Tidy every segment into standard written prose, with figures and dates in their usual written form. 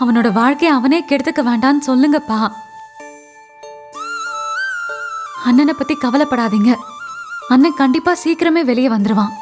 அவனோட வாழ்க்கையை அவனே கெடுத்துக்க வேண்டான்னு சொல்லுங்கப்பா. அண்ணனை பத்தி கவலைப்படாதீங்க. அண்ணன் கண்டிப்பா சீக்கிரமே வெளியே வந்துருவான்.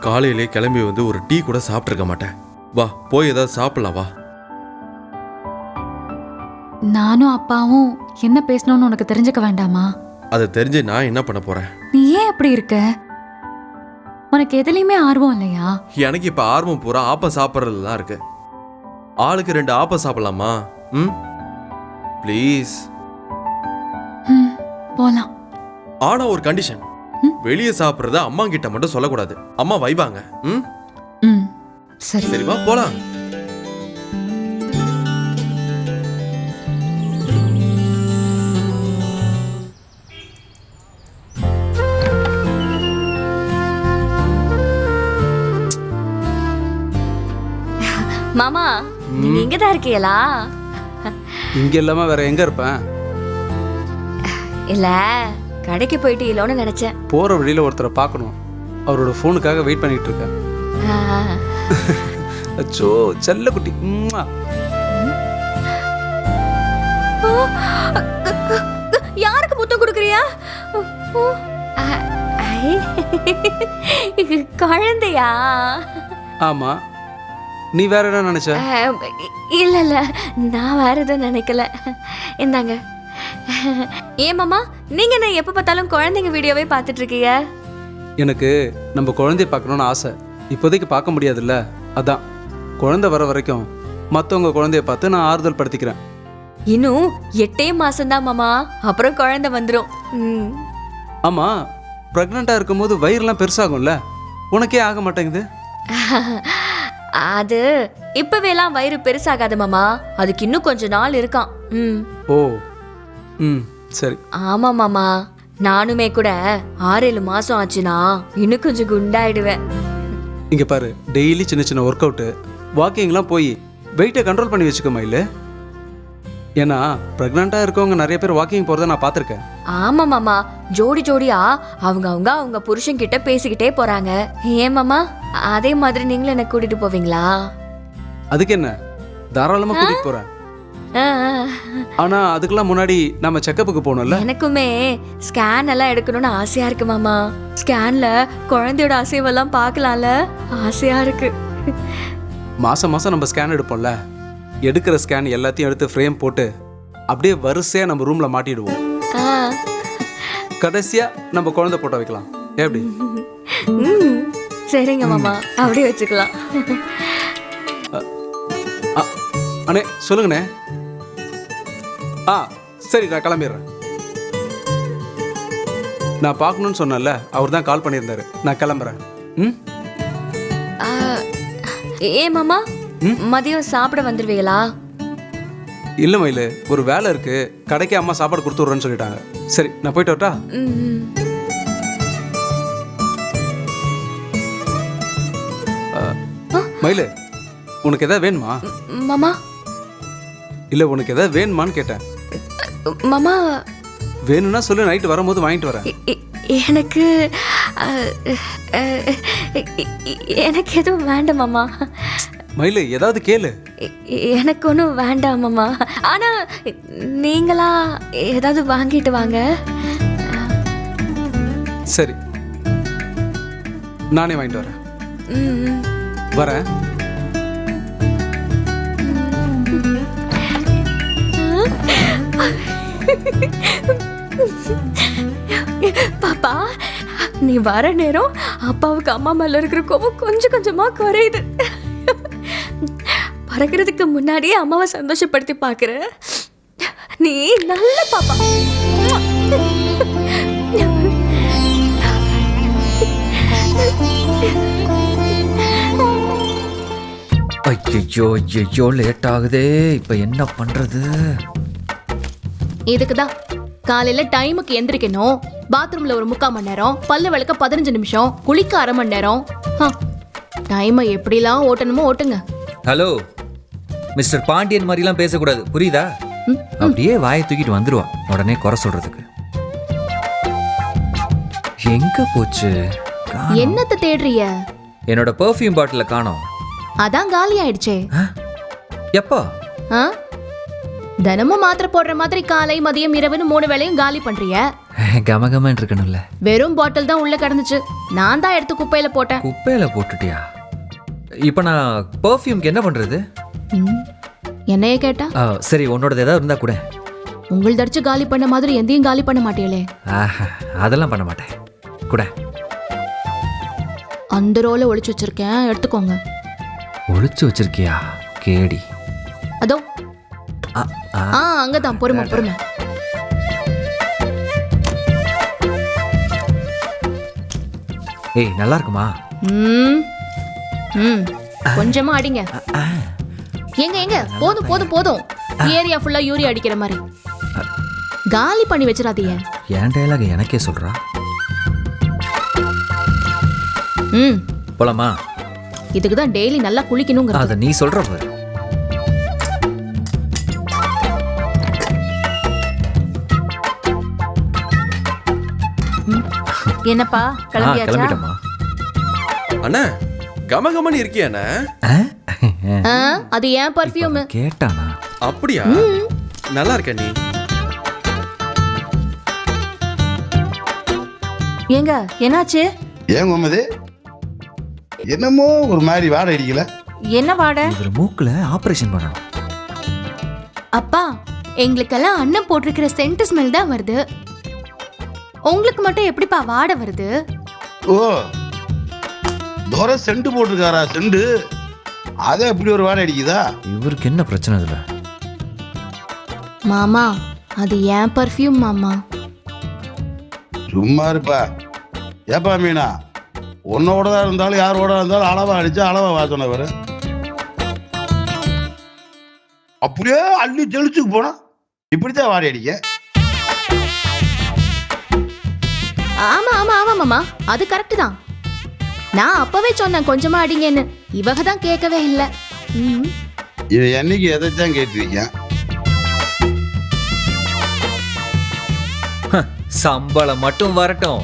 காலையிலே கிளம்பி வந்து ஒரு டீ கூட சாப்பிட்டுருக்க மாட்டேன். வா போய் ஏதாவது சாப்பிடலாம் வா. நானும் அப்பாவும் என்ன பேசணும்னு உனக்கு தெரிஞ்சுக்க வேண்டாமா? அதை தெரிஞ்சு நான் என்ன பண்ண போறேன்? நீ ஏன் அப்படி இருக்க? உனக்கு எதுலயுமே ஆர்வம் இல்லையா? எனக்கு இப்ப ஆர்வம் பூரா ஆப்பம் சாப்பிட்றதுல தான் இருக்கு. ஆளுக்கு 2 ஆப்பம் சாப்பிடலாமா? ப்ளீஸ். போலாம். ஆனா ஒரு கண்டிஷன், வெளியே சாப்பிட்றத அம்மா கிட்ட மட்டும் சொல்லக்கூடாது. அம்மா வைவாங்க. சரி சரிவா போலாம். மாமா நீங்க இங்கதான் இருக்கீங்களா? இங்க இல்லாம வேற எங்க இருப்பேன்? இல்ல கடைக்கு போயிட்டு இல்லோன்னு நினைச்சேன். போற வழியில ஒருத்தரை பார்க்கணும். அவரோட போனுக்காக வெயிட் பண்ணிட்டு இருக்கேன். அச்சோ செல்ல குட்டி. யாருக்கு முத்தம் கொடுக்குறியா? குழந்தையா? ஆமா, நீ வேற என்ன நினைச்ச? இல்ல இல்ல நான் வேற எதுவும் நினைக்கல. இந்தாங்க. ஏன் மாமா நீங்க என்ன எப்ப பார்த்தாலும் குழந்தைங்க வீடியோவே பார்த்துட்டு இருக்கீங்க? எனக்கு நம்ம குழந்தைய பார்க்கணும்னு ஆசை. இப்போதைக்கு பார்க்க முடியாதுல்ல, அதான் குழந்தை வர வரைக்கும் மற்றவங்க குழந்தைய பார்த்து நான் ஆறுதல் படுத்திக்கிறேன். இன்னும் 8 மாசம்தான் மாமா, அப்புறம் குழந்தை வந்துடும். ஆமா, பிரெக்னண்டா இருக்கும்போது வயிறுலாம் பெருசாகும்ல, உனக்கே ஆக மாட்டேங்குது? அது இப்பவே எல்லாம் வயிறு பெருசாகாது மாமா, அதுக்கு இன்னும் கொஞ்ச நாள் இருக்கான். ஓ சரி. ஆமா மாமா, நானுமே கூட 6-7 மாசம் ஆச்சுன்னா இன்னும் கொஞ்சம் குண்டாயிடுவேன். இங்க பாரு, டெய்லி சின்ன சின்ன ஒர்க் அவுட்டு வாக்கிங்லாம் போய் வெயிட்டை கண்ட்ரோல் பண்ணி வச்சுக்கோமா. இல்லை ஏன்னா ப்ரெக்னெண்ட்டாக இருக்கவங்க நிறைய பேர் வாக்கிங் போகிறத நான் பார்த்துருக்கேன். ஆமா மாமா, ஜோடி ஜோடியா அவங்க புருஷன் கிட்ட பேசிக்கிட்டே போறாங்க. ஏன் மாமா அதே மாதிரி நீங்களும் என்ன கூட்டிட்டு போவீங்களா? அதுக்கு என்ன, தாராளமாக கூட்டிட்டு போறேன். ஆனா அதுக்கெல்லாம் முன்னாடி நம்ம செக்கப்புக்கு போகணும்ல. எனக்குமே ஸ்கேன் எல்லாம் எடுக்கணும்னு ஆசையா இருக்கு மாமா. ஸ்கேன்ல குழந்தையோட அசைவெல்லாம் பார்க்கலாம்ல, ஆசையா இருக்கு. மாசம் மாசம் நம்ம ஸ்கேன் எடுப்போம்ல, எடுக்கிற ஸ்கேன் எல்லாத்தையும் எடுத்து ஃப்ரேம் போட்டு அப்படியே வரிசையா நம்ம ரூம்ல மாட்டிடுவோம். கடைசியா நம்ம குழந்தை போட்டோ வைக்கலாம். எப்படி? சரிங்க மாமா, அப்படியே வச்சுக்கலாம். அண்ணே சொல்லுங்கண்ணே. சரி நான் கிளம்பிடுறேன். நான் பார்க்கணும்னு சொன்னேன்ல, அவர் தான் கால் பண்ணியிருந்தாரு. நான் கிளம்புறேன். ஏ மாமா, மதியம் சாப்பிட வந்துருவீங்களா? இல்ல மயிலு, ஒரு வேலை இருக்கு, கடைக்கு அம்மா சாப்பாடு கொடுத்து விடுறேன்னு சொல்லிட்டாங்க. சரி நான் போயிட்டு வரட்டா? மயிலு, உனக்கு எதாவது வேணுமா? மாமா இல்ல உனக்கு எதாவது வேணுமான்னு கேட்டேன். மாமா வேணும்னா சொல்லு, நைட்டு வரும்போது வாங்கிட்டு வரேன். எனக்கு எனக்கு எதுவும் வேண்டாம் மாமா. மயிலு ஏதாவது கேளு. எனக்கு ஒன்றும் வேண்டாம் மாமா, ஆனா நீங்களா ஏதாவது வாங்கிட்டு வாங்க. சரி நானே வாங்கிட்டு வரேன். வரேன். நீ வர நேரம் அப்பாவுக்கு அம்மா மேல இருக்கிற கோபம் கொஞ்சம் கொஞ்சமா குறையுது. பறக்கிறதுக்கு முன்னாடியே அம்மாவை சந்தோஷப்படுத்தி பாக்குற. நீ நல்ல பாப்பா. ஐயோ லேட் ஆகுதே. இப்ப என்ன பண்றது? இதுக்குதான் காலையில டைமுக்கு எந்திரிக்கணும், பாத்ரூம்ல ஒரு 3/4 மணி நேரம், பல்லு விளக்க 15 நிமிஷம், குளிக்க அரை மணி நேரம். டைமை எப்படிலாம் ஓட்டணுமோ ஓட்டுங்க. ஹலோ மிஸ்டர் பாண்டியன் மாதிரிலாம் பேசக்கூடாது, புரியுதா? அப்படியே வாயை தூக்கிட்டு வந்துருவா உடனே குறை சொல்றதுக்கு. எங்க போச்சு? காணோம். என்னத்தை தேடுறிய? என்னோட பெர்ஃப்யூம் பாட்டில காணோம். அதான் காலி ஆயிடுச்சே. எப்போ? ஆ? தினமும் மாத்திரை போடுற மாதிரி காலை மதியம் இரவுன்னு 3 வேளையும் காலி பண்றிய. கமகமன்னு இருக்கணும்ல. வெறும் பாட்டில் தான் உள்ள கிடந்துச்சு, நான் தான் எடுத்து குப்பையில போட்டேன். குப்பையில போட்டுட்டியா? இப்ப நான் பெர்ஃப்யூம்க்கு என்ன பண்றது? என்னைய கேட்டா சரி, உன்னோடது ஏதாவது இருந்தா கூட. உங்கள் தடிச்சு காலி பண்ண மாதிரி எந்தையும் காலி பண்ண மாட்டீங்களே. அதெல்லாம் பண்ண மாட்டேன் கூட. அந்த ரோல ஒளிச்சு வச்சிருக்கேன், எடுத்துக்கோங்க. ஒளிச்சு வச்சிருக்கியா கேடி? அதோ அங்கதான். பொறுமை பொறுமை. ஏய் நல்லா இருக்குமா? கொஞ்சமா அடிங்க. எங்க போதும் போதும் போதும். ஏரியா ஃபுல்லா யூரியா அடிக்கிற மாதிரி காலி பண்ணி வச்சிடாதீங்க. என் டயலாக் எனக்கே சொல்றா. போலாமா? இதுக்குதான் டெய்லி நல்லா குளிக்கணுங்க. அத நீ சொல்ற பாரு. என்னப்பா கிளம்பிட்டமா? அண்ணா கமகமன்னு இருக்கியா அண்ணா? அது ஏன் பர்ஃபியூம். கேட்டானா? அப்படியா? நல்லா இருக்க நீ. ஏங்க என்னாச்சு? ஏன் முகமது, என்னமோ ஒரு மாதிரி வாடை அடிக்கல? என்ன வாடை? இவர் மூக்குல ஆபரேஷன் பண்ணணும். அப்பா, எங்களுக்கெல்லாம் அண்ணன் போட்டிருக்கிற சென்ட் ஸ்மெல் தான் வருது. உங்களுக்கு மட்டும் எப்படிப்பா வாடை வருது? ஓ, தோர செண்டு போட்டிருக்காரா? செண்டு அதை எப்படி ஒரு வாடை அடிக்குதா? இவருக்கு என்ன பிரச்சனை இதுல? மாமா, அது ஏன் பர்ஃபியூம் மாமா. சும்மா இருப்பா. ஏப்பா மீனா, உன்னோட தான் இருந்தாலும் யாரோட இருந்தாலும் அளவா அடிச்சா அளவா வாசனை அப்படியே அள்ளி தெளிச்சுக்கு போனா இப்படித்தான் வாடை அடிக்க. ஆமா ஆமா ஆமா மாமா, அது கரெக்ட் தான். நான் அப்பவே சொன்னேன் கொஞ்சமா அடிங்கன்னு. இவக தான் கேட்கவே இல்ல. இவன் என்னைக்கு எதைத்தான் கேட்டிருக்கேன்? சம்பளம் மட்டும் வரட்டும்.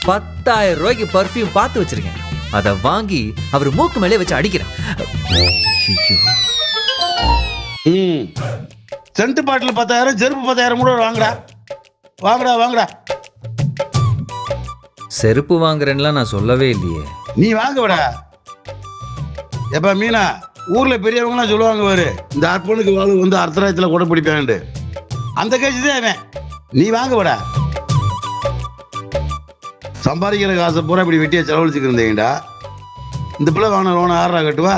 10,000 ரூபாய்க்கு பர்ஃபியூம் பார்த்து வச்சிருக்கேன். அதை வாங்கி அவர் மூக்கு மேலே வச்சு அடிக்கிறேன். சென்ட் பாட்டில் 10,000, செருப்பு 10,000 கூட வாங்கடா. வாங்கடா வாங்கடா. செருப்பு வாங்குறேன்லாம் நான் சொல்லவே இல்லையே. நீ வாங்க விடா. எப்பா மீனா, ஊர்ல பெரியவங்கலாம் சொல்லுவாங்க பாரு, இந்த அற்பனுக்கு வாழ்வு வந்து அர்த்தராயத்தில் கூட பிடிப்பாண்டு. அந்த கேஜி தான் அவன். நீ வாங்க விடா. சம்பாதிக்கிற காசை பூரா இப்படி வெட்டியா செலவழிச்சுக்கு இருந்தீங்கடா. இந்த பிள்ளை வாங்கின லோனை 6 கட்டுவா.